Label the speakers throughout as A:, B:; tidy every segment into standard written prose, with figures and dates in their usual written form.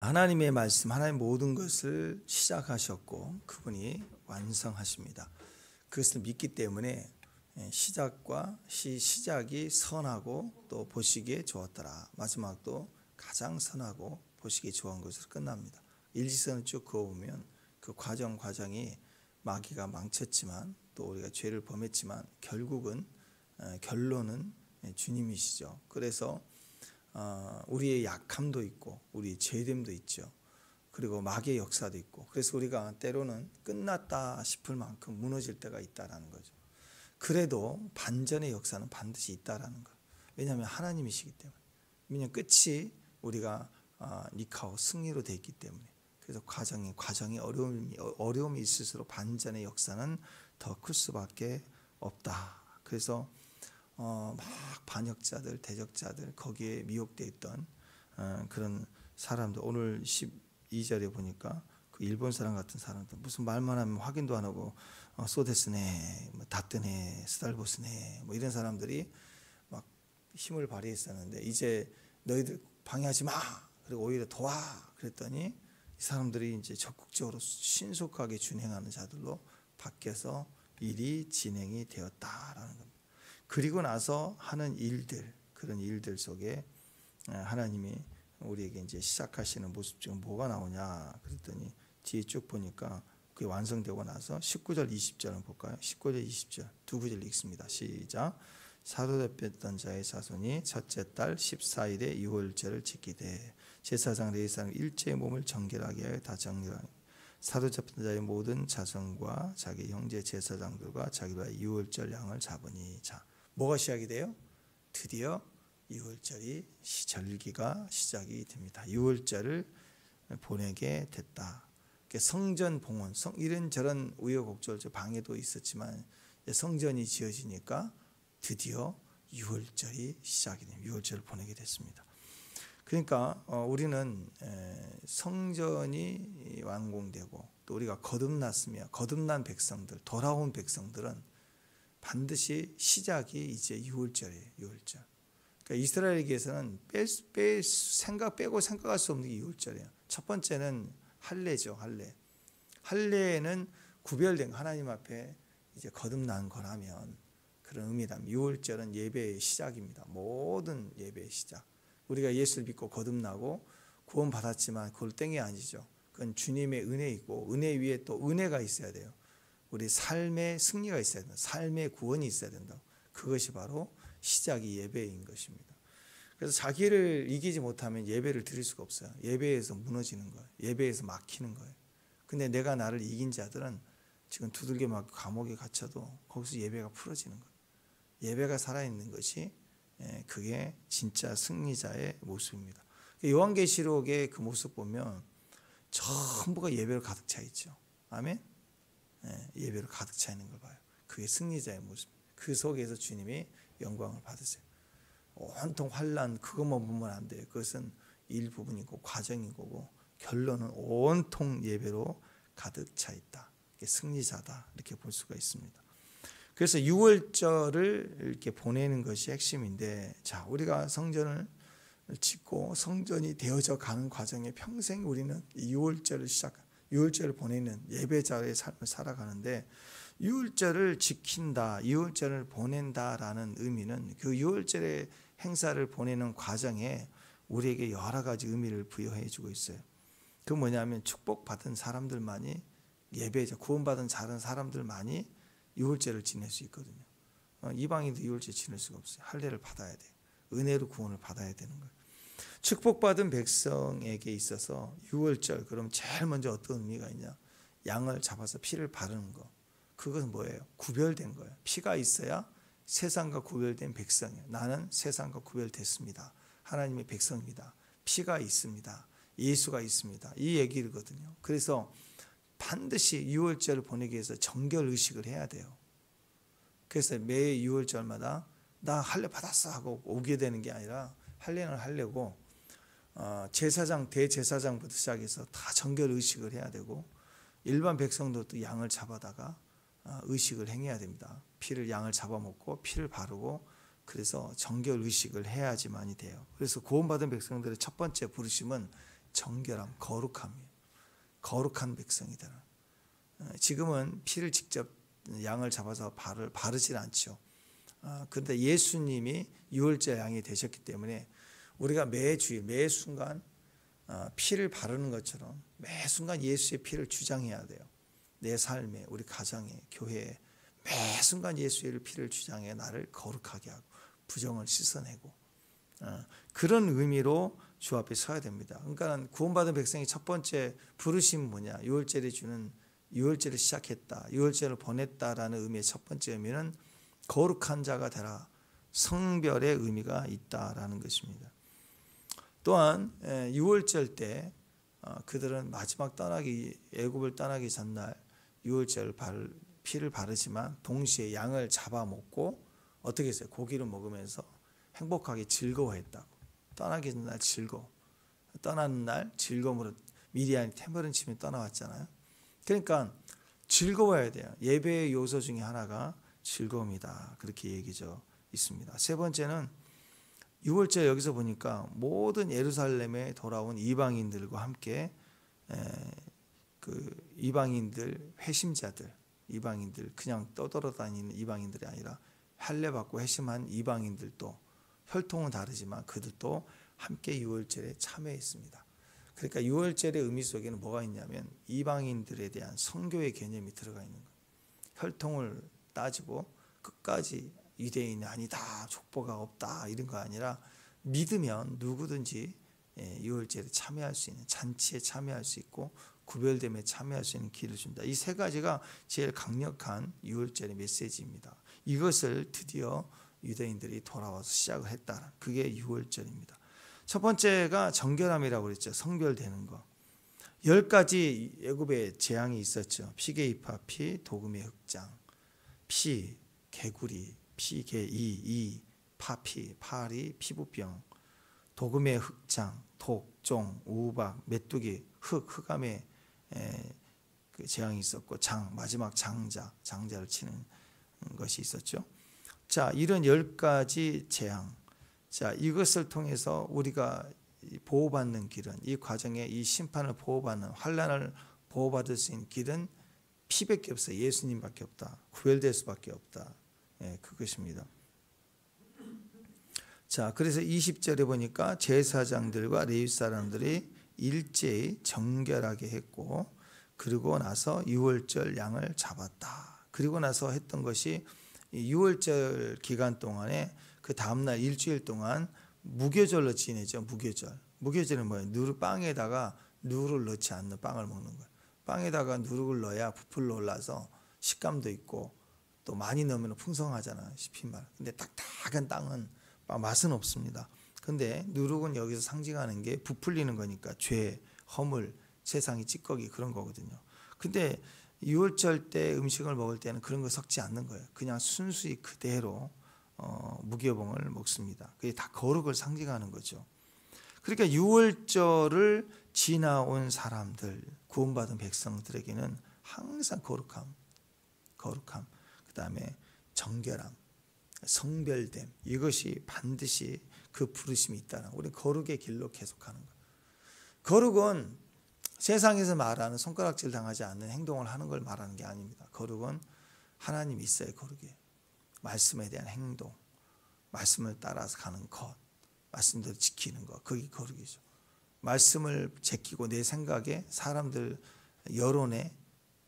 A: 하나님의 말씀, 하나님 모든 것을 시작하셨고 그분이 완성하십니다. 그것을 믿기 때문에 시작이 선하고 또 보시기에 좋았더라. 마지막도 가장 선하고 보시기에 좋은 것으로 끝납니다. 일지선을 쭉 그어보면 그 과정이 마귀가 망쳤지만 또 우리가 죄를 범했지만 결론은 주님이시죠. 그래서 우리의 약함도 있고 우리의 죄됨도 있죠. 그리고 마귀의 역사도 있고, 그래서 우리가 때로는 끝났다 싶을 만큼 무너질 때가 있다라는 거죠. 그래도 반전의 역사는 반드시 있다라는 거예요. 왜냐하면 하나님이시기 때문에. 왜냐하면 끝이 우리가 니카오 승리로 되어 있기 때문에. 그래서 과정이 어려움이 있을수록 반전의 역사는 더 클 수밖에 없다. 그래서 막 반역자들, 대적자들, 거기에 미혹되어 있던 그런 사람들, 오늘 12절에 보니까 그 일본 사람 같은 사람들 무슨 말만 하면 확인도 안 하고 소데스네, 다뜨네, 스달보스네 뭐 이런 사람들이 막 힘을 발휘했었는데, 이제 너희들 방해하지 마, 그리고 오히려 도와 그랬더니 이 사람들이 이제 적극적으로 신속하게 준행하는 자들로 바뀌어서 일이 진행이 되었다라는 겁니다. 그리고 나서 하는 일들, 그런 일들 속에 하나님이 우리에게 이제 시작하시는 모습 중 뭐가 나오냐 그랬더니 뒤에 쭉 보니까 그게 완성되고 나서 19절 20절을 볼까요? 19절 20절 두 구절 읽습니다. 시작. 사로잡혔던 자의 자손이 첫째 달 14일에 유월절을 지키되 제사장 레위사는 일제의 몸을 정결하게 하여 다 정결하니 사로잡힌 자의 모든 자손과 자기 형제 제사장들과 자기와 유월절 양을 잡으니. 자, 뭐가 시작이 돼요? 드디어 유월절이 절기가 시작이 됩니다. 유월절을 보내게 됐다. 성전 봉헌, 이런저런 우여곡절 방해도 있었지만 성전이 지어지니까 드디어 유월절이 시작이 됩니다. 유월절을 보내게 됐습니다. 그러니까 우리는 성전이 완공되고 또 우리가 거듭난 백성들, 돌아온 백성들은 반드시 시작이 이제 유월절이에요. 유월절. 그러니까 이스라엘에게서는 생각할 수 없는 게 유월절이에요. 첫 번째는 할례죠. 할례는 구별된 하나님 앞에 이제 거듭난 거라면 그런 의미라면, 유월절은 예배의 시작입니다. 모든 예배의 시작. 우리가 예수를 믿고 거듭나고 구원 받았지만 그걸 땡이 아니죠. 그건 주님의 은혜이고 은혜 위에 또 은혜가 있어야 돼요. 우리 삶의 승리가 있어야 된다. 삶의 구원이 있어야 된다. 그것이 바로 시작이 예배인 것입니다. 그래서 자기를 이기지 못하면 예배를 드릴 수가 없어요. 예배에서 무너지는 거예요. 예배에서 막히는 거예요. 근데 내가 나를 이긴 자들은 지금 두들겨 맞고 감옥에 갇혀도 거기서 예배가 풀어지는 거예요. 예배가 살아있는 것이 그게 진짜 승리자의 모습입니다. 요한계시록의 그 모습 보면 전부가 예배로 가득 차 있죠. 아멘. 예배로 가득 차 있는 걸 봐요. 그게 승리자의 모습. 그 속에서 주님이 영광을 받으세요. 온통 환난 그것만 보면 안 돼요. 그것은 일부분이고 과정인 거고, 결론은 온통 예배로 가득 차 있다. 이게 승리자다, 이렇게 볼 수가 있습니다. 그래서 유월절을 이렇게 보내는 것이 핵심인데, 자, 우리가 성전을 짓고 성전이 되어져 가는 과정에 평생 우리는 유월절을 보내는 예배자의 삶을 살아가는데, 유월절을 지킨다, 유월절을 보낸다라는 의미는 그 유월절의 행사를 보내는 과정에 우리에게 여러 가지 의미를 부여해 주고 있어요. 그 뭐냐면 축복받은 사람들만이, 예배자 구원받은 다른 사람들만이 유월절을 지낼 수 있거든요. 이방인도 유월절 지낼 수가 없어요. 할례를 받아야 돼요. 은혜로 구원을 받아야 되는 거예요. 축복받은 백성에게 있어서 유월절, 그럼 제일 먼저 어떤 의미가 있냐? 양을 잡아서 피를 바르는 거. 그것은 뭐예요? 구별된 거예요. 피가 있어야 세상과 구별된 백성이에요. 나는 세상과 구별됐습니다. 하나님의 백성입니다. 피가 있습니다. 예수가 있습니다. 이 얘기거든요. 그래서 반드시 유월절을 보내기 위해서 정결 의식을 해야 돼요. 그래서 매 유월절마다 나 할례 받았어 하고 오게 되는 게 아니라, 할례는 할례고 대제사장부터 시작해서 다 정결 의식을 해야 되고, 일반 백성들도 양을 잡아다가 의식을 행해야 됩니다. 양을 잡아먹고 피를 바르고, 그래서 정결 의식을 해야지만이 돼요. 그래서 구원받은 백성들의 첫 번째 부르심은 정결함, 거룩함이에요. 거룩한 백성이 되라. 지금은 피를 직접 양을 잡아서 바르질 않죠. 그런데 예수님이 유월절 양이 되셨기 때문에 우리가 매 주일, 매 순간 피를 바르는 것처럼 매 순간 예수의 피를 주장해야 돼요. 내 삶에, 우리 가정에, 교회에 매 순간 예수의 피를 주장해 나를 거룩하게 하고 부정을 씻어내고 그런 의미로 주 앞에 서야 됩니다. 그러니까 구원받은 백성이 첫 번째 부르심이 뭐냐? 유월절이 주는 유월절을 시작했다. 유월절을 보냈다라는 의미의 첫 번째 의미는 거룩한 자가 되라. 성별의 의미가 있다라는 것입니다. 또한 유월절 때 그들은 마지막 애굽을 떠나기 전날 유월절 피를 바르지만 동시에 양을 잡아먹고 어떻게 했어요? 고기를 먹으면서 행복하게 즐거워했다고. 떠나기 전날 떠나는 날 즐거움으로 미리안이 태물은 치며 떠나왔잖아요. 그러니까 즐거워야 돼요. 예배의 요소 중에 하나가 즐거움이다. 그렇게 얘기죠. 있습니다. 세 번째는 유월절 여기서 보니까 모든 예루살렘에 돌아온 이방인들과 함께 그 이방인들 회심자들, 이방인들 그냥 떠돌아다니는 이방인들이 아니라 할례받고 회심한 이방인들도 혈통은 다르지만 그들도 함께 유월절에 참여했습니다. 그러니까 유월절의 의미 속에는 뭐가 있냐면 이방인들에 대한 성교의 개념이 들어가 있는 거예요. 혈통을 따지고 끝까지 유대인이 아니다, 족보가 없다 이런 거 아니라 믿으면 누구든지 유월절에 참여할 수 있는, 잔치에 참여할 수 있고 구별됨에 참여할 수 있는 길을 준다. 이 세 가지가 제일 강력한 유월절의 메시지입니다. 이것을 드디어 유대인들이 돌아와서 시작을 했다. 그게 유월절입니다. 첫 번째가 정결함이라고 그랬죠. 성별되는 거. 10가지 애굽의 재앙이 있었죠. 피게이파 피, 도금의 흑장, 피, 개구리, 피게이, 파피, 파리, 피부병, 도금의 흑장, 독, 종, 우박, 메뚜기, 흑암의 그 재앙이 있었고 마지막 장자를 치는 것이 있었죠. 자, 이런 10가지 재앙. 자, 이것을 통해서 우리가 보호받는 길은 이 과정에 이 심판을 보호받는 환난을 보호받을 수 있는 길은 피밖에 없어요. 예수님밖에 없다. 구별될 수밖에 없다. 그것입니다. 자, 그래서 20절에 보니까 제사장들과 레위 사람들이 일제히 정결하게 했고 그리고 나서 유월절 양을 잡았다. 그리고 나서 했던 것이 유월절 기간 동안에 그 다음날 일주일 동안 무교절로 지내죠. 무교절은 뭐예요? 빵에다가 누룩을 넣지 않는 빵을 먹는 거예요. 빵에다가 누룩을 넣어야 부풀러 올라서 식감도 있고 또 많이 넣으면 풍성하잖아요. 씹힌말. 근데 딱딱한 땅은 맛은 없습니다. 근데 누룩은 여기서 상징하는 게 부풀리는 거니까 죄, 허물, 세상의 찌꺼기 그런 거거든요. 근데 유월절 때 음식을 먹을 때는 그런 거 섞지 않는 거예요. 그냥 순수히 그대로 무교봉을 먹습니다. 그게 다 거룩을 상징하는 거죠. 그러니까 유월절을 지나온 사람들, 구원받은 백성들에게는 항상 거룩함, 그 다음에 정결함, 성별됨, 이것이 반드시 그 부르심이 있다는, 우리 거룩의 길로 계속하는 거예요. 거룩은 세상에서 말하는 손가락질 당하지 않는 행동을 하는 걸 말하는 게 아닙니다. 거룩은 하나님이 있어요. 거룩이 말씀에 대한 행동, 말씀을 따라서 가는 것, 말씀대로 지키는 것, 그게 거룩이죠. 말씀을 제끼고 내 생각에 사람들 여론에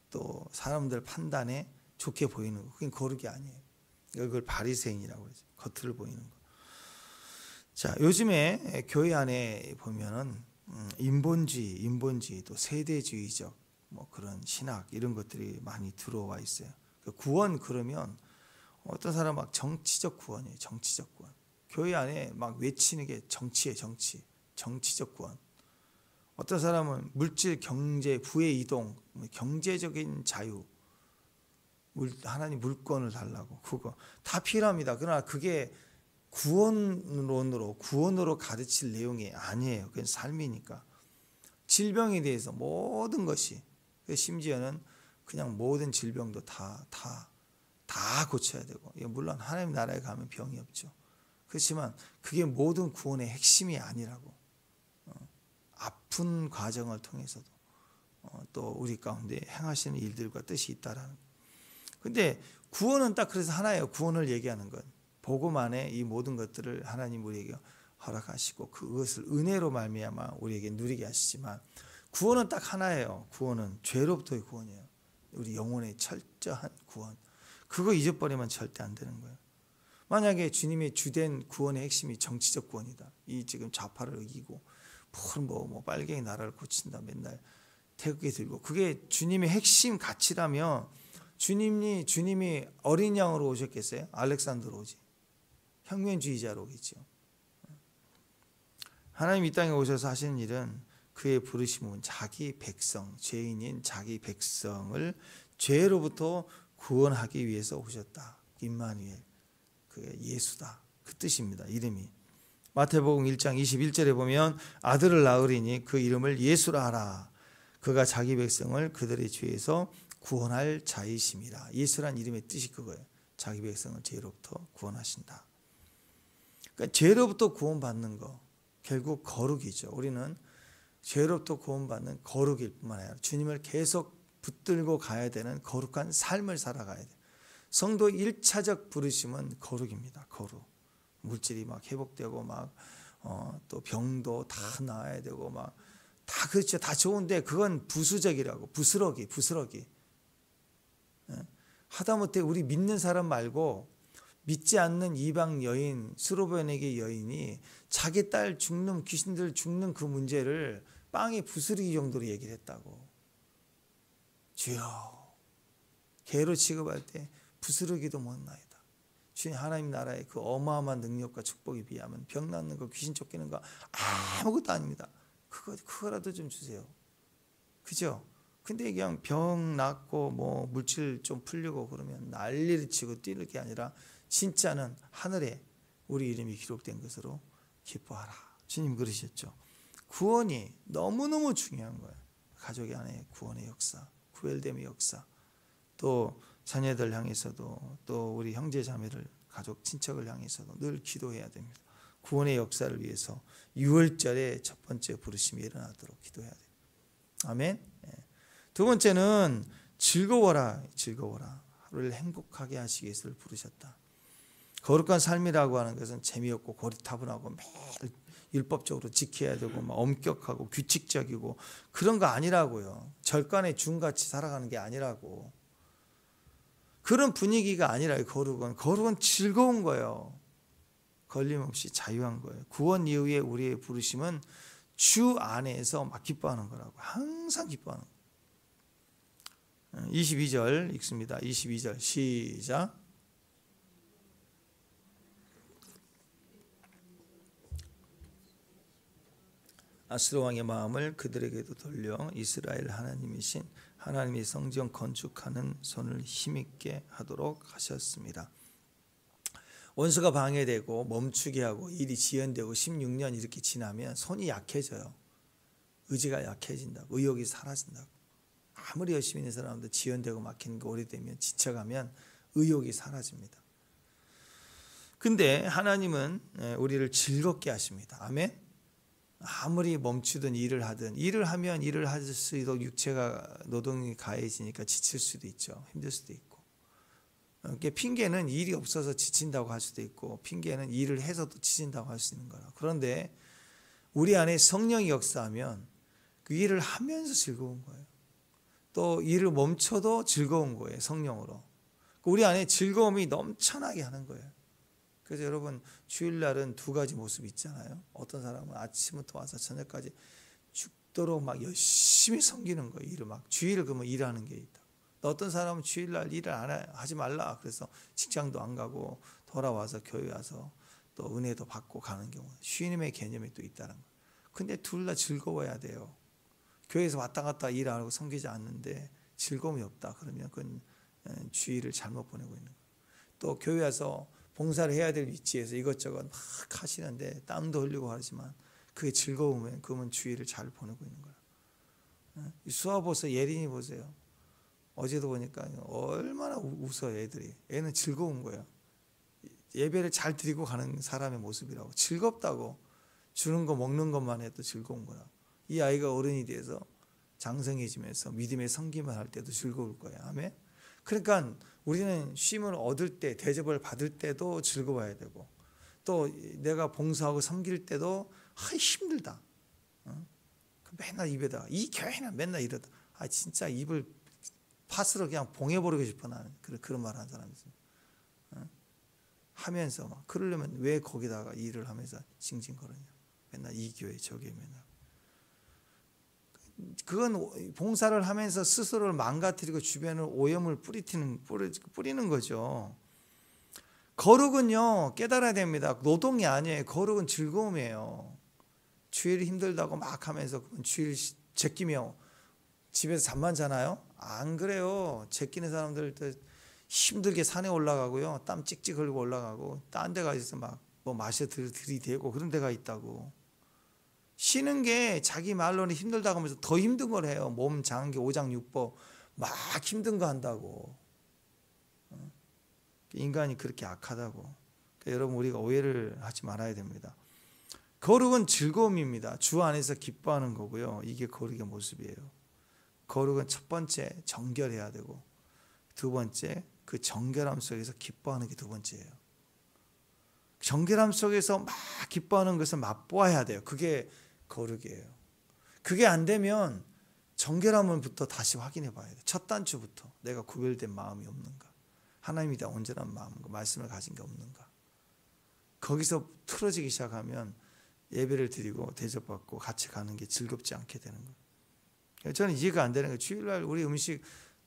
A: 또 사람들 판단에 좋게 보이는 것, 그게 거룩이 아니에요. 이걸 바리새인이라고 그러죠. 겉으로 보이는 것. 자, 요즘에 교회 안에 보면은 인본주의 또 세대주의적 그런 신학 이런 것들이 많이 들어와 있어요. 구원 그러면 어떤 사람 막 정치적 구원이에요. 정치적 구원. 교회 안에 막 외치는 게 정치예요. 정치적 구원. 어떤 사람은 물질, 경제, 부의 이동, 경제적인 자유, 하나님 물권을 달라고, 그거 다 필요합니다. 그러나 그게 구원으로 가르칠 내용이 아니에요. 그건 삶이니까. 질병에 대해서 모든 것이, 심지어는 그냥 모든 질병도 다 고쳐야 되고, 물론 하나님 나라에 가면 병이 없죠. 그렇지만 그게 모든 구원의 핵심이 아니라고. 아픈 과정을 통해서도 또 우리 가운데 행하시는 일들과 뜻이 있다라는. 근데 구원은 딱 그래서 하나예요. 구원을 얘기하는 건 복음 안에 이 모든 것들을 하나님 우리에게 허락하시고 그것을 은혜로 말미암아 우리에게 누리게 하시지만 구원은 딱 하나예요. 구원은 죄로부터의 구원이에요. 우리 영혼의 철저한 구원. 그거 잊어버리면 절대 안 되는 거예요. 만약에 주님의 주된 구원의 핵심이 정치적 구원이다. 이 지금 좌파를 이기고 뭐 빨갱이 나라를 고친다. 맨날 태극기 들고 그게 주님의 핵심 가치라면 주님이 어린 양으로 오셨겠어요? 알렉산더로 오지. 혁명주의자로 오겠죠. 하나님 이 땅에 오셔서 하시는 일은 그의 부르심은 자기 백성, 죄인인 자기 백성을 죄로부터 구원하기 위해서 오셨다. 임마누엘, 그게 예수다. 그 뜻입니다. 이름이. 마태복음 1장 21절에 보면 아들을 낳으리니 그 이름을 예수라 하라. 그가 자기 백성을 그들의 죄에서 구원할 자이심이라. 예수란 이름의 뜻이 그거예요. 자기 백성을 죄로부터 구원하신다. 그러니까 죄로부터 구원받는 거 결국 거룩이죠. 우리는 죄로부터 구원받는 거룩일 뿐만 아니라 주님을 계속 붙들고 가야 되는 거룩한 삶을 살아가야 돼요. 성도의 1차적 부르심은 거룩입니다. 거룩. 물질이 막 회복되고 또 병도 다 나아야 되고 다 그렇죠. 다 좋은데 그건 부수적이라고. 부스러기. 하다못해 우리 믿는 사람 말고 믿지 않는 이방 여인 스로베네게 여인이 자기 딸 죽는 귀신들 죽는 그 문제를 빵에 부스러기 정도로 얘기를 했다고. 주여 개로 취급할 때 부스러기도 못나이다. 주님 하나님 나라의 그 어마어마한 능력과 축복에 비하면 병 낫는 거 귀신 쫓기는 거 아무것도 아닙니다. 그거라도 좀 주세요. 그죠? 근데 그냥 병 낫고 물질 좀 풀리고 그러면 난리를 치고 뛰는 게 아니라 진짜는 하늘에 우리 이름이 기록된 것으로 기뻐하라. 주님 그러셨죠. 구원이 너무너무 중요한 거예요. 가족의 안에 구원의 역사, 구별됨의 역사, 또 자녀들 향해서도 또 우리 형제 자매를 가족 친척을 향해서도 늘 기도해야 됩니다. 구원의 역사를 위해서 6월절에 첫 번째 부르심이 일어나도록 기도해야 돼요. 아멘. 두 번째는 즐거워라. 하루를 행복하게 하시기 위해서 부르셨다. 거룩한 삶이라고 하는 것은 재미없고 고리타분하고 매일 율법적으로 지켜야 되고 엄격하고 규칙적이고 그런 거 아니라고요. 절간의 중같이 살아가는 게 아니라고. 그런 분위기가 아니라요. 거룩은 즐거운 거예요. 걸림없이 자유한 거예요. 구원 이후에 우리의 부르심은 주 안에서 막 기뻐하는 거라고. 항상 기뻐하는 거예요. 22절 읽습니다. 22절 시작. 아스로 왕의 마음을 그들에게도 돌려 이스라엘 하나님이신 하나님의 성전 건축하는 손을 힘있게 하도록 하셨습니다. 원수가 방해되고 멈추게 하고 일이 지연되고 16년 이렇게 지나면 손이 약해져요. 의지가 약해진다고. 의욕이 사라진다고. 아무리 열심히 있는 사람도 지연되고 막히는 게 오래되면 지쳐가면 의욕이 사라집니다. 근데 하나님은 우리를 즐겁게 하십니다. 아멘. 아무리 멈추든 일을 하면 일을 할수록 육체가 노동이 가해지니까 지칠 수도 있죠. 힘들 수도 있고. 핑계는 일이 없어서 지친다고 할 수도 있고 핑계는 일을 해서도 지친다고 할 수 있는 거라. 그런데 우리 안에 성령이 역사하면 그 일을 하면서 즐거운 거예요. 또 일을 멈춰도 즐거운 거예요. 성령으로. 우리 안에 즐거움이 넘쳐나게 하는 거예요. 그래서 여러분 주일날은 두 가지 모습이 있잖아요. 어떤 사람은 아침부터 와서 저녁까지 죽도록 막 열심히 섬기는 거예요. 일을 막 주일을 그러면 일하는 게 있다. 또 어떤 사람은 주일날 일을 하지 말라. 그래서 직장도 안 가고 돌아와서 교회 와서 또 은혜도 받고 가는 경우 쉼의 개념이 또 있다는 거예요. 근데 둘 다 즐거워야 돼요. 교회에서 왔다 갔다 일하고 섬기지 않는데 즐거움이 없다. 그러면 그건 주일을 잘못 보내고 있는 거예요. 또 교회 와서 봉사를 해야 될 위치에서 이것저것 막 하시는데 땀도 흘리고 하지만 그게 즐거우면 그러면 주일을 잘 보내고 있는 거야. 수아보서 예린이 보세요. 어제도 보니까 얼마나 웃어요. 애들이. 애는 즐거운 거예요. 예배를 잘 드리고 가는 사람의 모습이라고. 즐겁다고. 주는 거 먹는 것만 해도 즐거운 거라고. 이 아이가 어른이 돼서 장성해지면서 믿음의 섬김을 할 때도 즐거울 거예요. 아멘. 그러니까 우리는 쉼을 얻을 때, 대접을 받을 때도 즐거워야 되고, 또 내가 봉사하고 섬길 때도 힘들다. 맨날 입에다가, 이 교회는 맨날 이러다. 진짜 입을 파스로 그냥 봉해버리고 싶어 나는. 그런 말 하는 사람이 있어요. 하면서 막 그러려면 왜 거기다가 일을 하면서 징징거리냐. 맨날 이 교회 저 교회 맨날. 그건 봉사를 하면서 스스로를 망가뜨리고 주변을 오염을 뿌리는 거죠. 거룩은요, 깨달아야 됩니다. 노동이 아니에요. 거룩은 즐거움이에요. 주일 힘들다고 막 하면서 주일 제끼며 집에서 잠만 자나요? 안 그래요. 제끼는 사람들도 힘들게 산에 올라가고요. 땀 찍찍 흘리고 올라가고, 딴 데 가서 막 뭐 마셔 들이대고 그런 데가 있다고. 쉬는 게 자기 말로는 힘들다고 하면서 더 힘든 걸 해요. 몸 장기 오장육부 막 힘든 거 한다고. 인간이 그렇게 악하다고. 그러니까 여러분, 우리가 오해를 하지 말아야 됩니다. 거룩은 즐거움입니다. 주 안에서 기뻐하는 거고요. 이게 거룩의 모습이에요. 거룩은 첫 번째 정결해야 되고, 두 번째 그 정결함 속에서 기뻐하는 게 두 번째예요. 정결함 속에서 막 기뻐하는 것을 맛보아야 돼요. 그게 거룩이에요. 그게 안 되면 정결함을부터 다시 확인해 봐야 돼요. 첫 단추부터 내가 구별된 마음이 없는가, 하나님에 대한 온전한 마음과 말씀을 가진 게 없는가. 거기서 틀어지기 시작하면 예배를 드리고 대접받고 같이 가는 게 즐겁지 않게 되는 거예요. 저는 이해가 안 되는 거예요. 주일날 우리 음식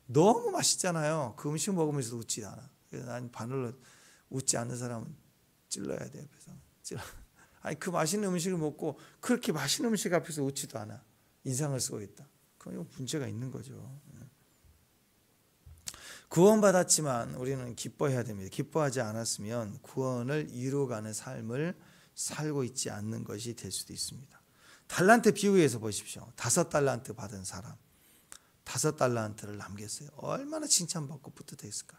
A: 너무 맛있잖아요. 그 음식 먹으면서도 웃지 않아. 그래서 난 바늘로 웃지 않는 사람은 찔러야 돼. 옆에서 아니, 그 맛있는 음식을 먹고 그렇게 맛있는 음식 앞에서 웃지도 않아. 인상을 쓰고 있다. 그건 문제가 있는 거죠. 구원받았지만 우리는 기뻐해야 됩니다. 기뻐하지 않았으면 구원을 이루어가는 삶을 살고 있지 않는 것이 될 수도 있습니다. 달란트 비유에서 보십시오. 5달란트 받은 사람, 5달란트를 남겼어요. 얼마나 칭찬받고 뿌듯했을까.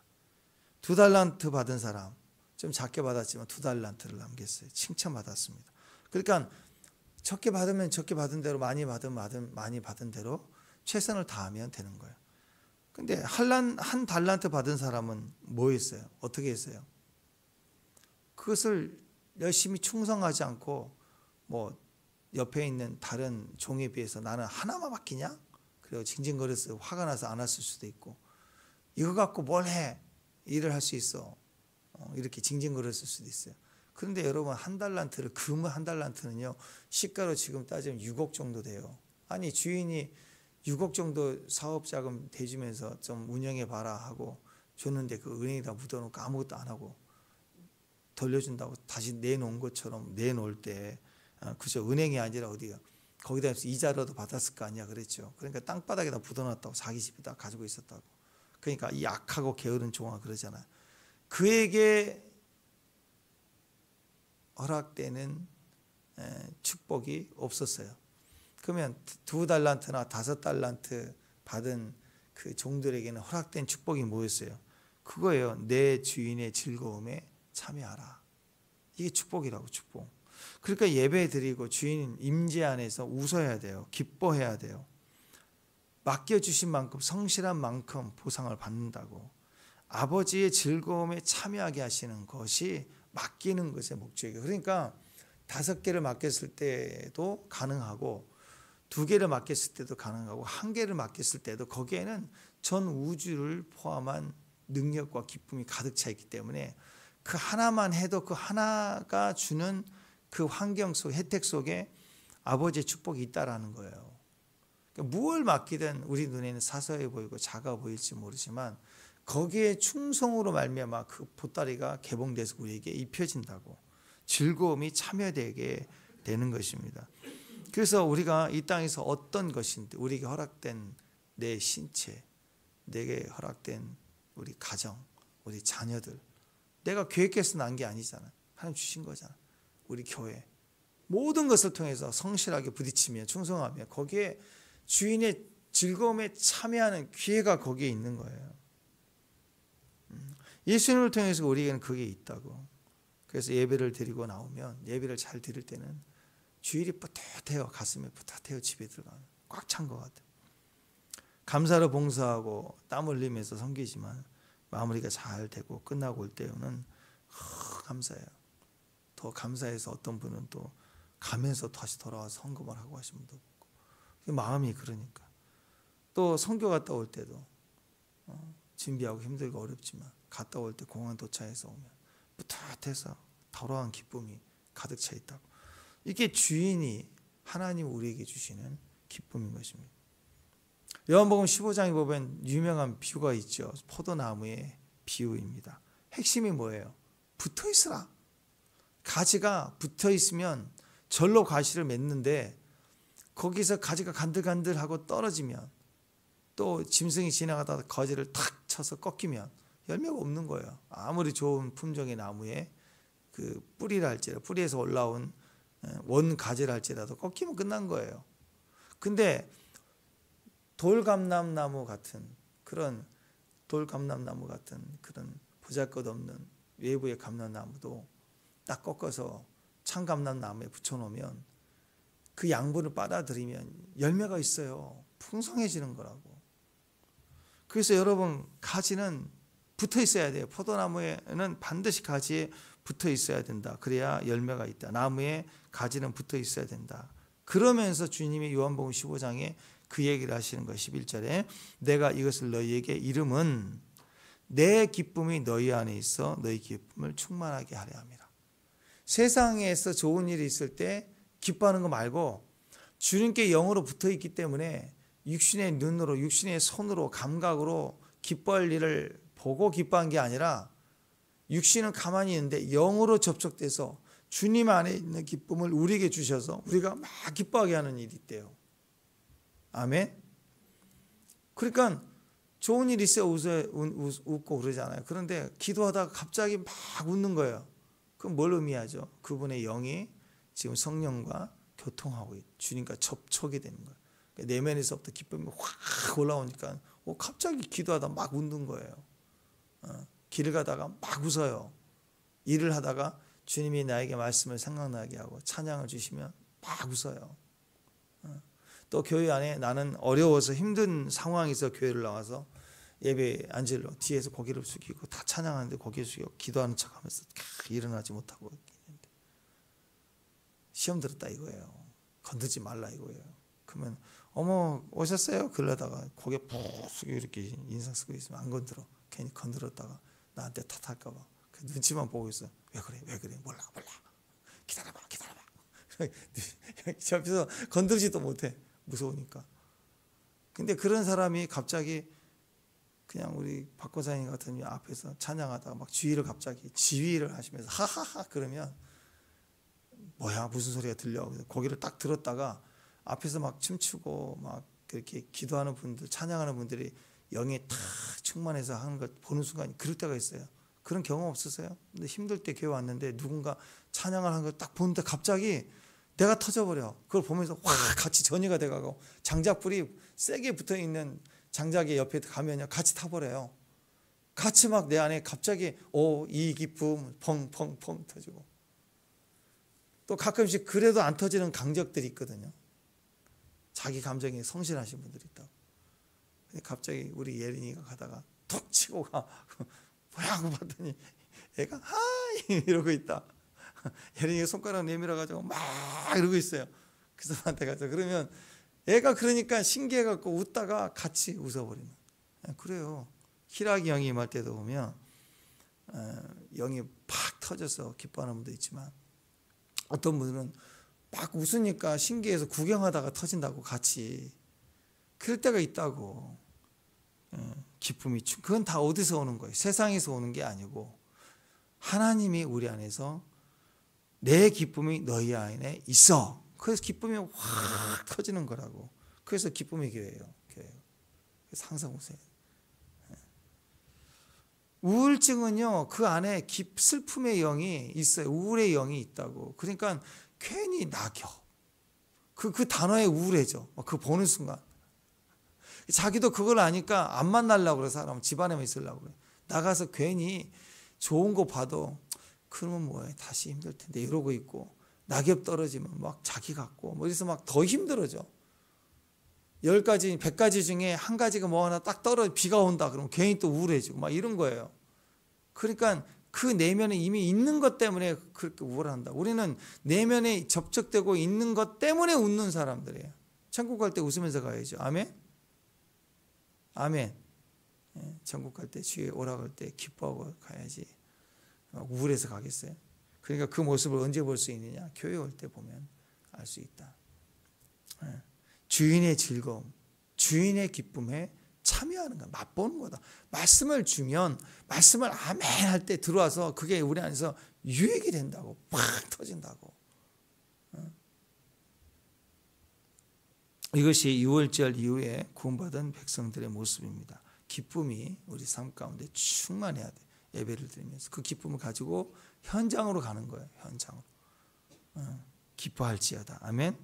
A: 2달란트 받은 사람, 좀 작게 받았지만 2달란트를 남겼어요. 칭찬받았습니다. 그러니까 적게 받으면 적게 받은 대로, 많이 받으면 많이 받은 대로 최선을 다하면 되는 거예요. 근데 한 달란트 받은 사람은 뭐 했어요? 어떻게 했어요? 그것을 열심히 충성하지 않고, 뭐 옆에 있는 다른 종에 비해서 나는 하나만 맡기냐? 그리고 징징거려서 화가 나서 안 왔을 수도 있고, 이거 갖고 뭘 해? 일을 할 수 있어. 이렇게 징징거렸을 수도 있어요. 그런데 여러분, 한 달란트를, 금은 한 달란트는요, 시가로 지금 따지면 6억 정도 돼요. 아니, 주인이 6억 정도 사업자금 대주면서 좀 운영해 봐라 하고 줬는데 그 은행에다 묻어놓고 아무것도 안 하고 돌려준다고 다시 내놓은 것처럼 내놓을 때, 그죠? 은행이 아니라 어디가, 거기다 이자라도 받았을 거 아니야, 그랬죠. 그러니까 땅바닥에다 묻어놨다고, 자기 집에다 가지고 있었다고. 그러니까 이 악하고 게으른 종아 그러잖아요. 그에게 허락되는 축복이 없었어요. 그러면 2달란트나 5달란트 받은 그 종들에게는 허락된 축복이 뭐였어요? 그거예요. 내 주인의 즐거움에 참여하라. 이게 축복이라고, 축복. 그러니까 예배 드리고 주인 임재 안에서 웃어야 돼요. 기뻐해야 돼요. 맡겨주신 만큼, 성실한 만큼 보상을 받는다고. 아버지의 즐거움에 참여하게 하시는 것이 맡기는 것의 목적이에요. 그러니까 5개를 맡겼을 때도 가능하고, 2개를 맡겼을 때도 가능하고, 1개를 맡겼을 때도 거기에는 전 우주를 포함한 능력과 기쁨이 가득 차 있기 때문에 그 하나만 해도 그 하나가 주는 그 환경 속, 혜택 속에 아버지의 축복이 있다라는 거예요. 그러니까 무엇을 맡기든 우리 눈에는 사소해 보이고 작아 보일지 모르지만 거기에 충성으로 말미암아 그 보따리가 개봉돼서 우리에게 입혀진다고, 즐거움이 참여되게 되는 것입니다. 그래서 우리가 이 땅에서 어떤 것인데, 우리에게 허락된 내 신체, 내게 허락된 우리 가정, 우리 자녀들, 내가 계획해서 난 게 아니잖아. 하나님 주신 거잖아. 우리 교회, 모든 것을 통해서 성실하게 부딪히며 충성하며 거기에 주인의 즐거움에 참여하는 기회가 거기에 있는 거예요. 예수님을 통해서 우리에게는 그게 있다고. 그래서 예배를 드리고 나오면, 예배를 잘 드릴 때는 주일이 뿌듯해요. 가슴이 뿌듯해요. 집에 들어가면 꽉 찬 것 같아요. 감사로 봉사하고 땀 흘리면서 섬기지만 마무리가 잘 되고 끝나고 올 때는 감사해요. 더 감사해서 어떤 분은 또 가면서 다시 돌아와서 헌금을 하고 하신 분도 있고, 마음이 그러니까. 또 선교 갔다 올 때도 준비하고 힘들고 어렵지만 갔다 올 때 공항 도착해서 오면 뿌듯해서 돌아온 기쁨이 가득 차 있다고. 이게 주인이 하나님 우리에게 주시는 기쁨인 것입니다. 요한복음 15장에 보면 유명한 비유가 있죠. 포도나무의 비유입니다. 핵심이 뭐예요? 붙어 있으라. 가지가 붙어 있으면 절로 가시를 맺는데 거기서 가지가 간들간들하고 떨어지면 또 짐승이 지나가다가 가지를 탁 쳐서 꺾이면 열매가 없는 거예요. 아무리 좋은 품종의 나무에 그 뿌리랄지라도, 뿌리에서 올라온 원 가지랄지라도 꺾이면 끝난 거예요. 근데 돌감람나무 같은 그런 보잘것없는 외부의 감람나무도 딱 꺾어서 참감람나무에 붙여놓으면 그 양분을 빨아들이면 열매가 있어요. 풍성해지는 거라고. 그래서 여러분, 가지는 붙어 있어야 돼요. 포도나무에는 반드시 가지에 붙어 있어야 된다. 그래야 열매가 있다. 나무에 가지는 붙어 있어야 된다. 그러면서 주님이 요한복음 15장에 그 얘기를 하시는 거예요. 11절에 내가 이것을 너희에게 이름은 내 기쁨이 너희 안에 있어 너희 기쁨을 충만하게 하려 함이라. 세상에서 좋은 일이 있을 때 기뻐하는 거 말고 주님께 영으로 붙어 있기 때문에 육신의 눈으로, 육신의 손으로, 감각으로 기뻐할 일을 보고 기뻐한 게 아니라 육신은 가만히 있는데 영으로 접촉돼서 주님 안에 있는 기쁨을 우리에게 주셔서 우리가 막 기뻐하게 하는 일이 있대요. 아멘. 그러니까 좋은 일 있어야 웃고 그러잖아요. 그런데 기도하다가 갑자기 막 웃는 거예요. 그럼 뭘 의미하죠? 그분의 영이 지금 성령과 교통하고 주님과 접촉이 되는 거예요. 내면에서부터 기쁨이 확 올라오니까 갑자기 기도하다 막 웃는 거예요. 길을 가다가 막 웃어요. 일을 하다가 주님이 나에게 말씀을 생각나게 하고 찬양을 주시면 막 웃어요. 또 교회 안에 나는 어려워서 힘든 상황에서 교회를 나와서 예배 앉으러 뒤에서 고개를 숙이고 다 찬양하는데 고개를 숙이고 기도하는 척하면서 일어나지 못하고 있는데 시험 들었다 이거예요. 건들지 말라 이거예요. 그러면 어머 오셨어요? 그러다가 고개 푹 숙이고 이렇게 인상 쓰고 있으면 안 건드려. 괜히 건드렸다가 나한테 탓할까 봐. 그 눈치만 보고 있어. 왜 그래 몰라 기다려봐 옆에서 건들지도 못해. 무서우니까. 근데 그런 사람이 갑자기 그냥 우리 박 권사님 같은 앞에서 찬양하다가 막 지휘를 하시면서 하하하 그러면 뭐야 무슨 소리가 들려. 그래서 고개를 딱 들었다가 앞에서 막 춤추고 막 그렇게 기도하는 분들, 찬양하는 분들이 영에 탁 충만해서 하는 걸 보는 순간 그럴 때가 있어요. 그런 경험 없으세요? 근데 힘들 때 교회 왔는데 누군가 찬양을 하는 걸 딱 보는데 갑자기 내가 터져버려. 그걸 보면서 확 같이 전이가 돼가고 장작불이 세게 붙어있는 장작의 옆에 가면요 같이 타버려요. 같이 막 내 안에 갑자기 이 기쁨 펑펑펑 터지고 또 가끔씩 그래도 안 터지는 강적들이 있거든요. 자기 감정에 성실하신 분들이 있다고. 근데 갑자기 우리 예린이가 가다가 톡 치고 가. 뭐야 하고 봤더니 애가 하이 이러고 있다. 예린이가 손가락 내밀어가지고 막 이러고 있어요. 그 사람한테 가서 그러면 애가 그러니까 신기해갖고 웃다가 같이 웃어버리는. 그래요. 희락이 영이 임할 때도 보면 영이 팍 터져서 기뻐하는 분도 있지만 어떤 분들은 막 웃으니까 신기해서 구경하다가 터진다고 같이. 그럴 때가 있다고. 기쁨이 그건 다 어디서 오는 거예요? 세상에서 오는 게 아니고 하나님이 우리 안에서 내 기쁨이 너희 안에 있어. 그래서 기쁨이 확 터지는 거라고. 그래서 기쁨의 교회예요. 그래서 항상 오세요. 우울증은요 그 안에 슬픔의 영이 있어요. 우울의 영이 있다고. 그러니까 괜히 낙엽. 그 단어에 우울해져. 그 보는 순간. 자기도 그걸 아니까 안 만나려고 그래. 사람 집안에만 있으려고 그래. 나가서 괜히 좋은 거 봐도 그러면 뭐해 다시 힘들 텐데 이러고 있고 낙엽 떨어지면 막 자기 같고 뭐 그래서 막 더 힘들어져. 10가지, 100가지 중에 한 가지가 뭐 하나 딱 비가 온다 그러면 괜히 또 우울해지고 막 이런 거예요. 그러니까 그 내면에 이미 있는 것 때문에 그렇게 우울한다. 우리는 내면에 접촉되고 있는 것 때문에 웃는 사람들이에요. 천국 갈 때 웃으면서 가야죠. 아멘? 아멘. 천국 갈 때 주에 오라고 할 때 기뻐하고 가야지. 우울해서 가겠어요? 그러니까 그 모습을 언제 볼 수 있느냐? 교회 올 때 보면 알 수 있다. 주인의 즐거움, 주인의 기쁨에 참여하는 거야. 맛보는 거다. 말씀을 주면 말씀을 아멘 할 때 들어와서 그게 우리 안에서 유익이 된다고. 팍 터진다고. 이것이 6월절 이후에 구원받은 백성들의 모습입니다. 기쁨이 우리 삶 가운데 충만해야 돼. 예배를 드리면서 그 기쁨을 가지고 현장으로 가는 거예요. 현장으로. 기뻐할지어다. 아멘.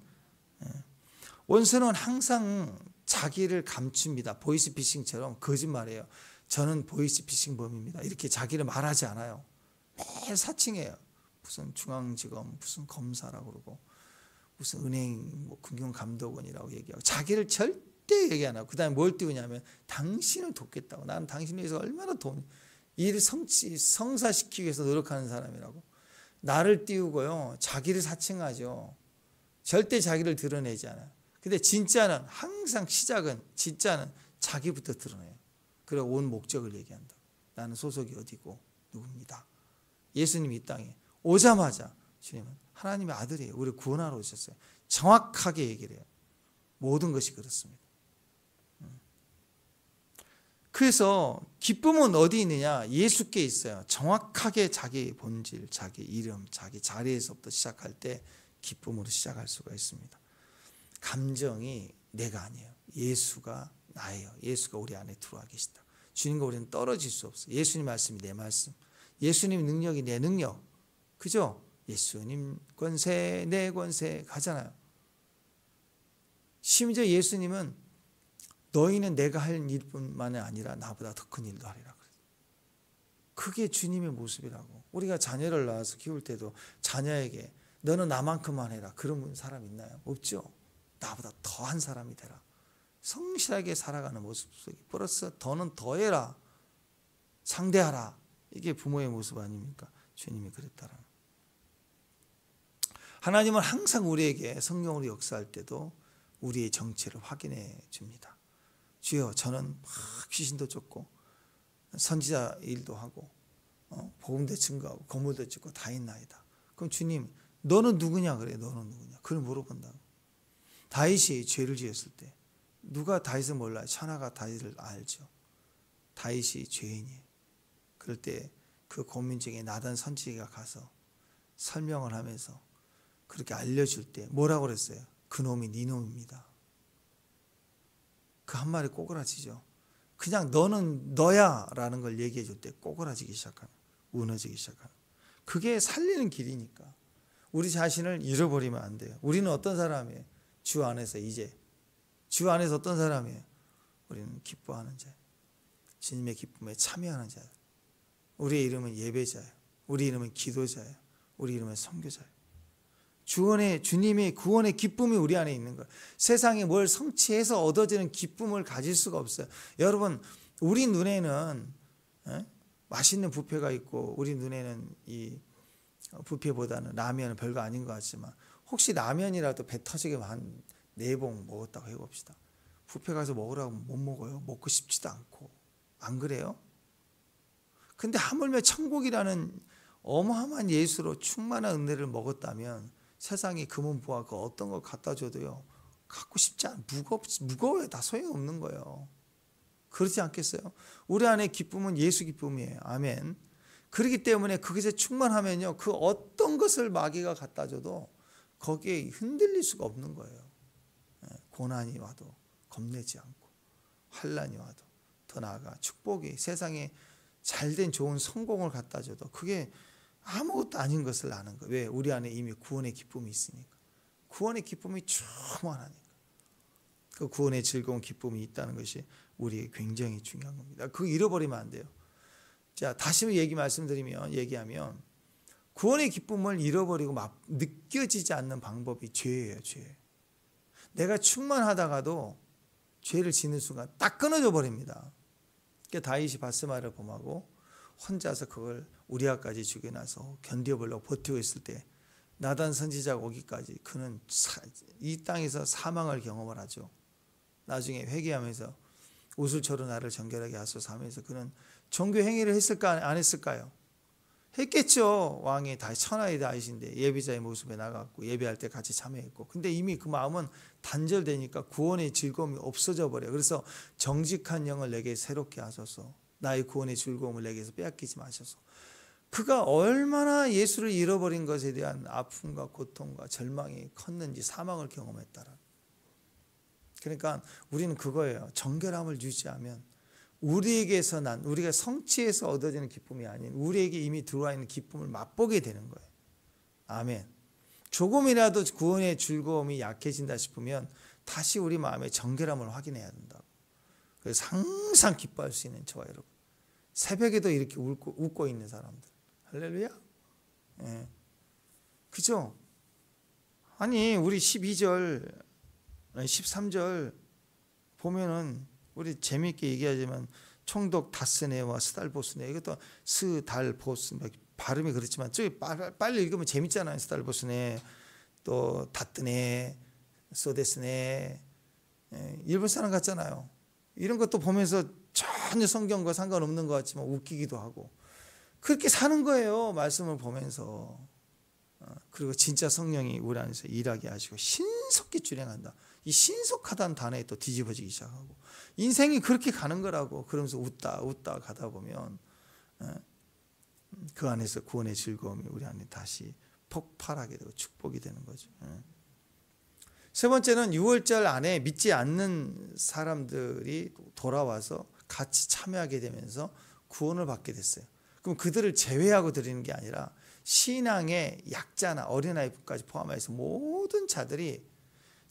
A: 원수는 항상 자기를 감춥니다. 보이스피싱처럼 거짓말해요. 저는 보이스피싱범입니다. 이렇게 자기를 말하지 않아요. 매일 사칭해요. 무슨 중앙지검, 무슨 검사라고 그러고 무슨 은행 뭐 금융감독원이라고 얘기하고 자기를 절대 얘기 안 하고 그 다음에 뭘 띄우냐면 당신을 돕겠다고. 나는 당신을 위해서 얼마나 일을 성사시키기 위해서 노력하는 사람이라고. 나를 띄우고요. 자기를 사칭하죠. 절대 자기를 드러내지 않아요. 근데 진짜는 항상 시작은 진짜는 자기부터 드러내요. 그리고 온 목적을 얘기한다. 나는 소속이 어디고 누굽니다. 예수님이 이 땅에 오자마자 주님은 하나님의 아들이에요. 우리 구원하러 오셨어요. 정확하게 얘기를 해요. 모든 것이 그렇습니다. 그래서 기쁨은 어디 있느냐? 예수께 있어요. 정확하게 자기 본질, 자기 이름, 자기 자리에서부터 시작할 때 기쁨으로 시작할 수가 있습니다. 감정이 내가 아니에요. 예수가 나예요. 예수가 우리 안에 들어와 계시다. 주님과 우리는 떨어질 수 없어요. 예수님 말씀이 내 말씀. 예수님 능력이 내 능력. 그죠? 예수님 권세 내 권세 가잖아요. 심지어 예수님은 너희는 내가 할 일뿐만 아니라 나보다 더 큰 일도 하리라. 그게 주님의 모습이라고. 우리가 자녀를 낳아서 키울 때도 자녀에게 너는 나만큼만 해라. 그런 사람 있나요? 없죠. 나보다 더한 사람이 되라. 성실하게 살아가는 모습 속에 플러스 더는 더해라. 상대하라. 이게 부모의 모습 아닙니까? 주님이 그랬다라. 하나님은 항상 우리에게 성령으로 역사할 때도 우리의 정체를 확인해 줍니다. 주여 저는 막 귀신도 쫓고 선지자 일도 하고 복음도 증거하고 건물도 짓고 다 있나이다. 그럼 주님 너는 누구냐 그래. 너는 누구냐. 그걸 물어본다고. 다윗이 죄를 지었을 때 누가 다윗을 몰라요. 천하가 다윗을 알죠. 다윗이 죄인이에요. 그럴 때 그 고민 중에 나단 선지자가 가서 설명을 하면서 그렇게 알려줄 때 뭐라고 그랬어요? 그놈이 네 놈입니다. 그 한 말이 꼬그라지죠. 그냥 너는 너야 라는 걸 얘기해 줄 때 꼬그라지기 시작하는, 무너지기 시작하는. 그게 살리는 길이니까. 우리 자신을 잃어버리면 안 돼요. 우리는 어떤 사람이에요? 주 안에서 이제. 주 안에서 어떤 사람이에요? 우리는 기뻐하는 자. 주님의 기쁨에 참여하는 자. 우리의 이름은 예배자예요. 우리 이름은 기도자예요. 우리 이름은 선교자예요. 주님의 구원의 기쁨이 우리 안에 있는 거예요. 세상에 뭘 성취해서 얻어지는 기쁨을 가질 수가 없어요. 여러분, 우리 눈에는 맛있는 뷔페가 있고 우리 눈에는 이 뷔페보다는 라면은 별거 아닌 것 같지만 혹시 라면이라도 배 터지게 한 4봉 먹었다고 해봅시다. 뷔페 가서 먹으라고 못 먹어요. 먹고 싶지도 않고. 안 그래요? 근데 하물며 천국이라는 어마어마한 예수로 충만한 은혜를 먹었다면 세상에 금은보화 그 어떤 걸 갖다 줘도요 갖고 싶지 않아. 무거워요. 다 소용없는 거예요. 그렇지 않겠어요? 우리 안에 기쁨은 예수 기쁨이에요. 아멘. 그렇기 때문에 그것에 충만하면요 그 어떤 것을 마귀가 갖다 줘도 거기에 흔들릴 수가 없는 거예요. 고난이 와도 겁내지 않고 환난이 와도 더 나아가 축복이 세상에 잘된 좋은 성공을 갖다 줘도 그게 아무것도 아닌 것을 아는 거예요. 왜? 우리 안에 이미 구원의 기쁨이 있으니까. 구원의 기쁨이 충만하니까. 그 구원의 즐거운 기쁨이 있다는 것이 우리에게 굉장히 중요한 겁니다. 그거 잃어버리면 안 돼요. 자, 다시 얘기하면 구원의 기쁨을 잃어버리고 느껴지지 않는 방법이 죄예요. 죄. 내가 충만하다가도 죄를 짓는 순간 딱 끊어져 버립니다. 그러니까 다윗이 바스마를 범하고 혼자서 그걸 우리아까지 죽여놔서 견뎌보려고 버티고 있을 때 나단 선지자가 오기까지 그는 이 땅에서 사망을 경험을 하죠. 나중에 회개하면서 우슬초로 나를 정결하게 하소서 하면서 그는 종교 행위를 했을까 안 했을까요? 했겠죠. 왕이 다 천하의 다윗인데 예비자의 모습에 나갔고 예배할 때 같이 참여했고, 근데 이미 그 마음은 단절되니까 구원의 즐거움이 없어져 버려요. 그래서 정직한 영을 내게 새롭게 하소서, 나의 구원의 즐거움을 내게서 빼앗기지 마소서. 그가 얼마나 예수를 잃어버린 것에 대한 아픔과 고통과 절망이 컸는지, 사망을 경험했다라. 그러니까 우리는 그거예요. 정결함을 유지하면 우리에게서 우리가 성취해서 얻어지는 기쁨이 아닌 우리에게 이미 들어와 있는 기쁨을 맛보게 되는 거예요. 아멘. 조금이라도 구원의 즐거움이 약해진다 싶으면 다시 우리 마음의 정결함을 확인해야 된다고. 그래서 항상 기뻐할 수 있는 저와 여러분, 새벽에도 이렇게 웃고 있는 사람들, 할렐루야. 예. 그죠? 아니 우리 12절 13절 보면은 우리 재미있게 얘기하지만 총독 다스네와 스달보스네, 이것도 스달보스, 발음이 그렇지만 저기 빨리 읽으면 재밌잖아요. 스달보스네, 또 다뜨네, 소데스네, 일본 사람 같잖아요. 이런 것도 보면서 전혀 성경과 상관없는 것 같지만 웃기기도 하고 그렇게 사는 거예요. 말씀을 보면서. 그리고 진짜 성령이 우리 안에서 일하게 하시고 신속히 준행한다. 이 신속하다는 단어에 또 뒤집어지기 시작하고 인생이 그렇게 가는 거라고. 그러면서 웃다 가다 보면 그 안에서 구원의 즐거움이 우리 안에 다시 폭발하게 되고 축복이 되는 거죠. 세 번째는 6월절 안에 믿지 않는 사람들이 돌아와서 같이 참여하게 되면서 구원을 받게 됐어요. 그럼 그들을 제외하고 드리는 게 아니라 신앙의 약자나 어린아이까지 포함해서 모든 자들이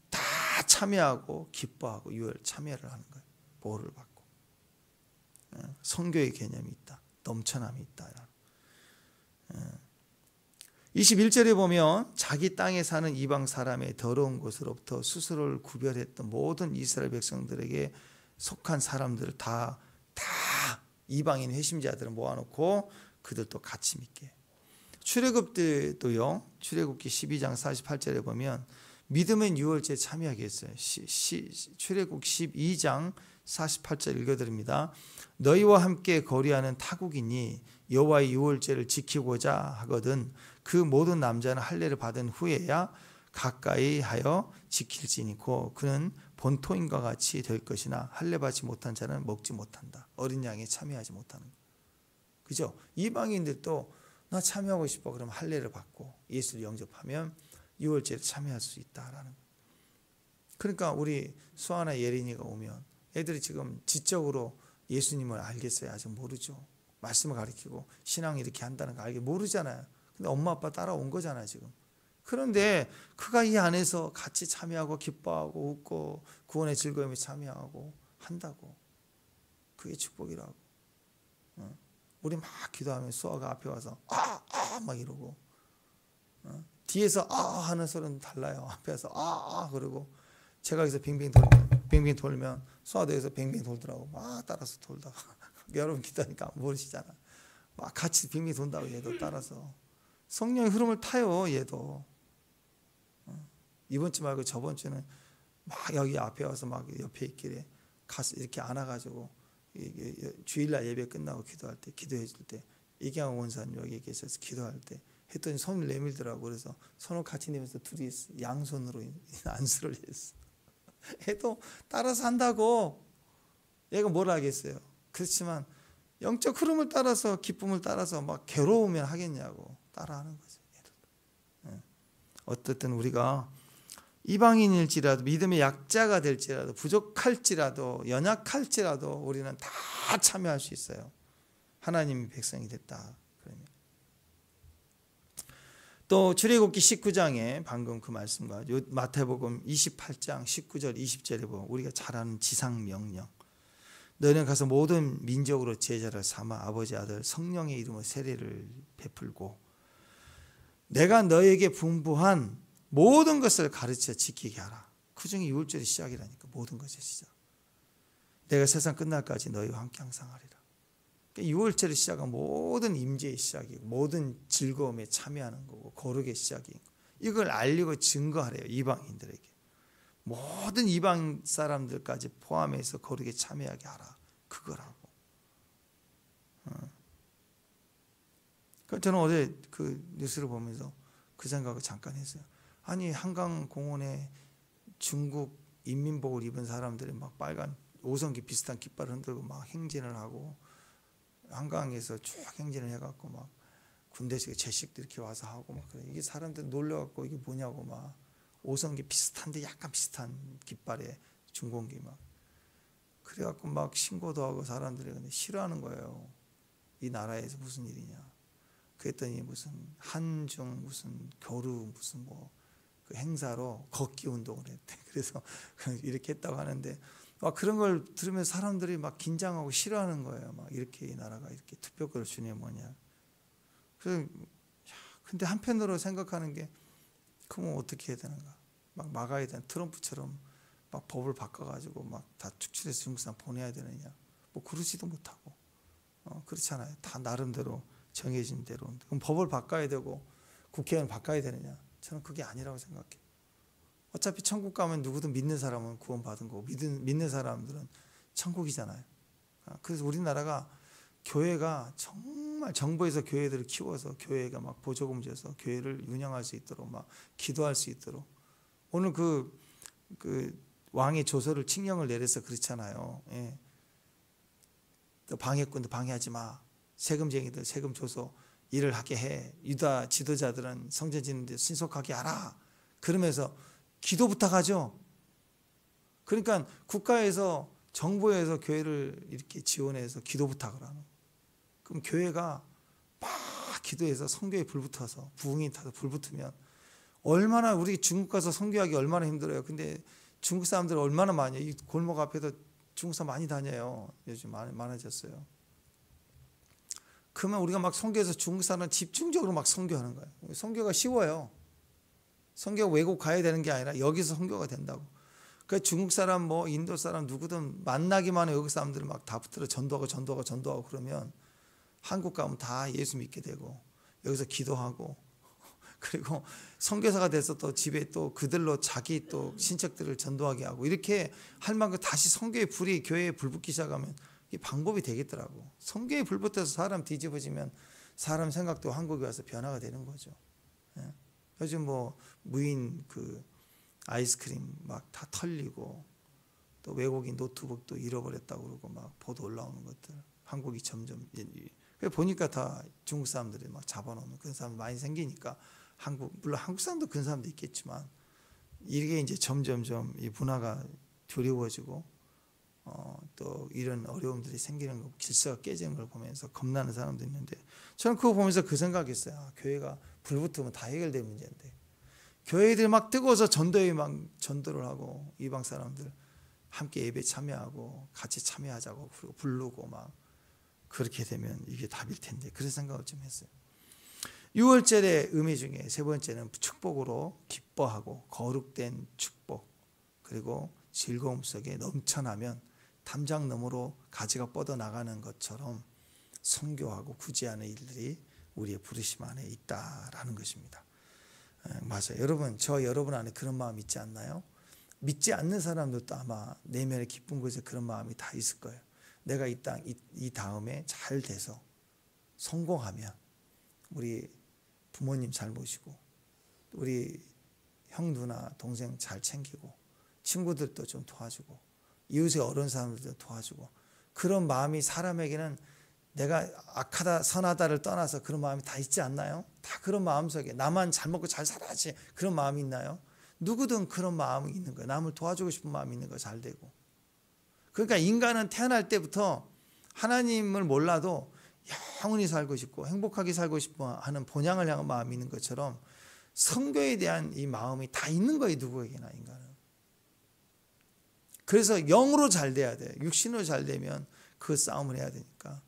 A: 다 참여하고 기뻐하고 6월 참여를 하는 거예요. 보호를 받고. 성교의 개념이 있다. 넘쳐남이 있다. 21절에 보면 자기 땅에 사는 이방 사람의 더러운 곳으로부터 스스로를 구별했던 모든 이스라엘 백성들에게 속한 사람들을 다 이방인 회심자들을 모아놓고 그들도 같이 믿게. 출애굽들도요. 출애굽기 12장 48절에 보면 믿음은 6월절에 참여하게 했어요. 출애굽 12장 48절 읽어드립니다. 너희와 함께 거류하는 타국이니 여호와의 6월절을 지키고자 하거든 그 모든 남자는 할례를 받은 후에야 가까이 하여 지킬지니고 그는 본토인과 같이 될 것이나 할례 받지 못한 자는 먹지 못한다. 어린 양에 참여하지 못하는 거. 그죠? 이방인들도 나 참여하고 싶어. 그럼 할례를 받고 예수를 영접하면 6월절에 참여할 수 있다라는 거. 그러니까 우리 수아나 예린이가 오면 애들이 지금 지적으로 예수님을 알겠어요? 아직 모르죠. 말씀을 가르치고 신앙 이렇게 한다는 거 알게 모르잖아요. 근데 엄마 아빠 따라온 거잖아요 지금. 그런데 그가 이 안에서 같이 참여하고 기뻐하고 웃고 구원의 즐거움에 참여하고 한다고. 그게 축복이라고. 우리 막 기도하면 수아가 앞에 와서 막 이러고 뒤에서 하는 소리는 달라요. 앞에 와서 그러고 제가 여기서 빙빙 돌면 수아도 여기서 빙빙 돌더라고. 막 따라서 돌다가 여러분 기도하니까 모르시잖아. 막 같이 빙빙 돈다고 얘도 따라서 성령의 흐름을 타요. 얘도 이번 주 말고 저번 주는 막 여기 앞에 와서 막 옆에 있길래 가서 이렇게 안아가지고 주일날 예배 끝나고 기도할 때 기도해 줄 때 이경환 원사님 여기 계셔서 기도할 때 했더니 손을 내밀더라고. 그래서 손을 같이 내면서 둘이 양손으로 안수를 했어. 해도 따라서 한다고. 얘가 뭘 하겠어요. 그렇지만 영적 흐름을 따라서 기쁨을 따라서 막 괴로우면 하겠냐고 따라하는 거죠. 어떻든 우리가 이방인일지라도 믿음의 약자가 될지라도 부족할지라도 연약할지라도 우리는 다 참여할 수 있어요. 하나님의 백성이 됐다. 그러면 또 출애굽기 19장에 방금 그 말씀과 마태복음 28장 19절 20절에 보면 우리가 잘 아는 지상 명령. 너희는 가서 모든 민족으로 제자를 삼아 아버지 아들 성령의 이름으로 세례를 베풀고 내가 너에게 분부한 모든 것을 가르쳐 지키게 하라. 그 중에 유월절이 시작이라니까. 모든 것의 시작. 내가 세상 끝날까지 너희와 함께 항상 하리라. 그러니까 6월절의 시작은 모든 임재의 시작이고 모든 즐거움에 참여하는 거고 거룩의 시작이고 이걸 알리고 증거하래요. 이방인들에게. 모든 이방 사람들까지 포함해서 거룩에 참여하게 하라. 그거라고. 저는 어제 그 뉴스를 보면서 그 생각을 잠깐 했어요. 아니 한강공원에 중국 인민복을 입은 사람들이 막 빨간 오성기 비슷한 깃발을 흔들고 막 행진을 하고 한강에서 쭉 행진을 해갖고 막 군대식 제식들 이렇게 와서 하고 막 그래. 이게 사람들 놀려갖고 이게 뭐냐고 막 오성기 비슷한데 약간 비슷한 깃발에 중공기 막 그래갖고 막 신고도 하고 사람들이 근데 싫어하는 거예요. 이 나라에서 무슨 일이냐. 그랬더니 무슨 한중 무슨 교류 무슨 뭐 그 행사로 걷기 운동을 했대. 그래서 이렇게 했다고 하는데 막 그런 걸 들으면서 사람들이 막 긴장하고 싫어하는 거예요. 막 이렇게 이 나라가 이렇게 투표권을 주냐 뭐냐. 그래서 근데 한편으로 생각하는 게 그럼 어떻게 해야 되는가? 막 막아야 되는 트럼프처럼 막 법을 바꿔가지고 막 다 축출해서 중국 사람 보내야 되느냐? 뭐 그러지도 못하고 그렇잖아요. 다 나름대로 정해진 대로. 그럼 법을 바꿔야 되고 국회의원 바꿔야 되느냐? 저는 그게 아니라고 생각해요. 어차피 천국 가면 누구든 믿는 사람은 구원받은 거고 믿는 사람들은 천국이잖아요. 그래서 우리나라가 교회가 정말 정부에서 교회들을 키워서 교회가 막 보조금 줘서 교회를 운영할 수 있도록 막 기도할 수 있도록 오늘 그 왕의 조서를 칙령을 내려서 그렇잖아요. 예. 또 방해꾼도 방해하지 마. 세금쟁이들 세금 줘서 일을 하게 해. 유다 지도자들은 성전 짓는 데 신속하게 하라. 그러면서 기도 부탁하죠. 그러니까 국가에서 정부에서 교회를 이렇게 지원해서 기도 부탁을 하는. 그럼 교회가 막 기도해서 성교에 불 붙어서 부흥이 타서 불 붙으면 얼마나 우리 중국 가서 성교하기 얼마나 힘들어요. 근데 중국 사람들 얼마나 많이 이 골목 앞에도 중국 사람 많이 다녀요. 요즘 많아졌어요. 그러면 우리가 막 성교해서 중국 사람은 집중적으로 막 성교하는 거예요. 성교가 쉬워요. 성교가 외국 가야 되는 게 아니라 여기서 성교가 된다고. 그러니까 중국 사람 뭐 인도 사람 누구든 만나기만 해. 여기 사람들은 막 다 붙들어 전도하고 그러면 한국 가면 다 예수 믿게 되고 여기서 기도하고 그리고 선교사가 돼서 또 집에 또 그들로 자기 또 친척들을 전도하게 하고 이렇게 할 만큼 다시 선교의 불이 교회에 불 붙기 시작하면 이 방법이 되겠더라고. 선교에 불 붙어서 사람 뒤집어지면 사람 생각도 한국에 와서 변화가 되는 거죠. 예. 요즘 뭐 무인 그 아이스크림 막 다 털리고 또 외국인 노트북도 잃어버렸다고 그러고 막 보도 올라오는 것들 한국이 점점 보니까 다 중국 사람들이 막 잡아놓는 그런 사람 많이 생기니까 물론 한국 사람도 그런 사람도 있겠지만 이게 이제 점점점 이 문화가 두려워지고 또 이런 어려움들이 생기는 거 질서가 깨지는 걸 보면서 겁나는 사람도 있는데 저는 그거 보면서 그 생각했어요. 교회가 불 붙으면 다 해결될 문제인데 교회들이 막 뜨거워서 전도에 막 전도를 하고 이방 사람들 함께 예배 참여하고 같이 참여하자고 그리고 부르고 막 그렇게 되면 이게 답일 텐데 그런 생각을 좀 했어요. 6월절의 의미 중에 세 번째는 축복으로 기뻐하고 거룩된 축복 그리고 즐거움 속에 넘쳐나면 담장 너머로 가지가 뻗어나가는 것처럼 선교하고 구제하는 일들이 우리의 부르심 안에 있다라는 것입니다. 맞아요. 여러분 여러분 안에 그런 마음 있지 않나요? 믿지 않는 사람들도 아마 내면의 기쁜 곳에 그런 마음이 다 있을 거예요. 내가 이 다음에 잘 돼서 성공하면 우리 부모님 잘 모시고 우리 형 누나 동생 잘 챙기고 친구들도 좀 도와주고 이웃의 어려운 사람들도 도와주고 그런 마음이 사람에게는 내가 악하다 선하다를 떠나서 그런 마음이 다 있지 않나요? 다 그런 마음속에 나만 잘 먹고 잘 살아야지 그런 마음이 있나요? 누구든 그런 마음이 있는 거예요. 남을 도와주고 싶은 마음이 있는 거예요. 잘 되고. 그러니까 인간은 태어날 때부터 하나님을 몰라도 영원히 살고 싶고 행복하게 살고 싶어 하는 본향을 향한 마음이 있는 것처럼 선교에 대한 이 마음이 다 있는 거예요. 누구에게나 인간은. 그래서 영으로 잘 돼야 돼요. 육신으로 잘 되면 그 싸움을 해야 되니까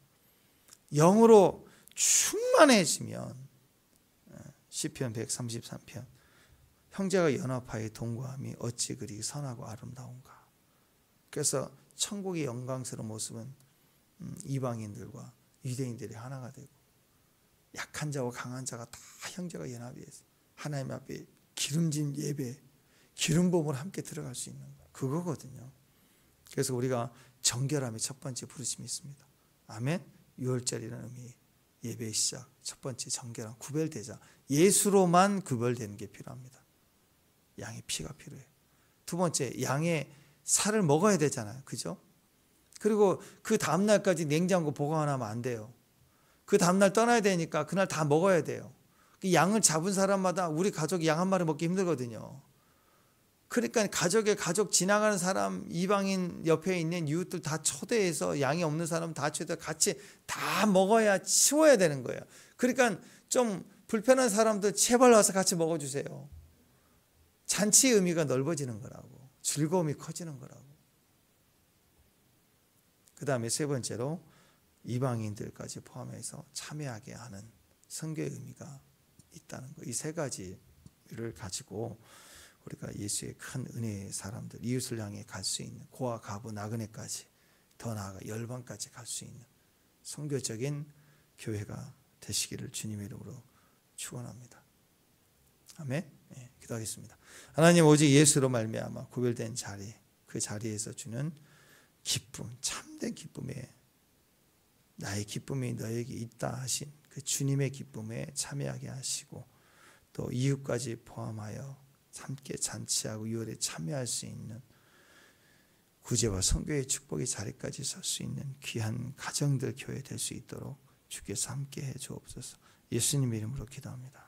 A: 영으로 충만해지면 시편 133편. 형제가 연합하여 동거함이 어찌 그리 선하고 아름다운가. 그래서 천국의 영광스러운 모습은 이방인들과 유대인들이 하나가 되고 약한 자와 강한 자가 다 형제가 연합해서 하나님 앞에 기름진 예배, 기름 부음으로 함께 들어갈 수 있는 거, 그거거든요. 그래서 우리가 정결함의 첫 번째 부르심이 있습니다. 아멘. 유월절이라는 의미, 예배의 시작, 첫 번째 정결함, 구별되자. 예수로만 구별되는 게 필요합니다. 양의 피가 필요해요. 두 번째, 양의 살을 먹어야 되잖아요. 그죠? 그리고 그 다음날까지 냉장고 보관하면 안 돼요. 그 다음날 떠나야 되니까 그날 다 먹어야 돼요. 양을 잡은 사람마다 우리 가족이 양 한 마리 먹기 힘들거든요. 그러니까 가족 지나가는 사람, 이방인 옆에 있는 이웃들 다 초대해서, 양이 없는 사람 다 초대해서 같이 다 먹어야 치워야 되는 거예요. 그러니까 좀 불편한 사람들 제발 와서 같이 먹어주세요. 잔치의 의미가 넓어지는 거라고, 즐거움이 커지는 거라고. 그 다음에 세 번째로 이방인들까지 포함해서 참여하게 하는 선교의 의미가 있다는 거. 이 세 가지를 가지고 우리가 예수의 큰 은혜의 사람들, 이웃을 향해 갈 수 있는, 고아, 가부, 나그네까지, 더 나아가 열방까지 갈 수 있는 선교적인 교회가 되시기를 주님의 이름으로 축원합니다. 아멘. 네, 기도하겠습니다. 하나님, 오직 예수로 말미암아 구별된 자리, 그 자리에서 주는 기쁨, 참된 기쁨에, 나의 기쁨이 너에게 있다 하신 그 주님의 기쁨에 참여하게 하시고, 또 이웃까지 포함하여 함께 잔치하고 유월에 참여할 수 있는 구제와 선교의 축복의 자리까지 설 수 있는 귀한 가정들 교회 될 수 있도록 주께서 함께 해 주옵소서. 예수님 이름으로 기도합니다.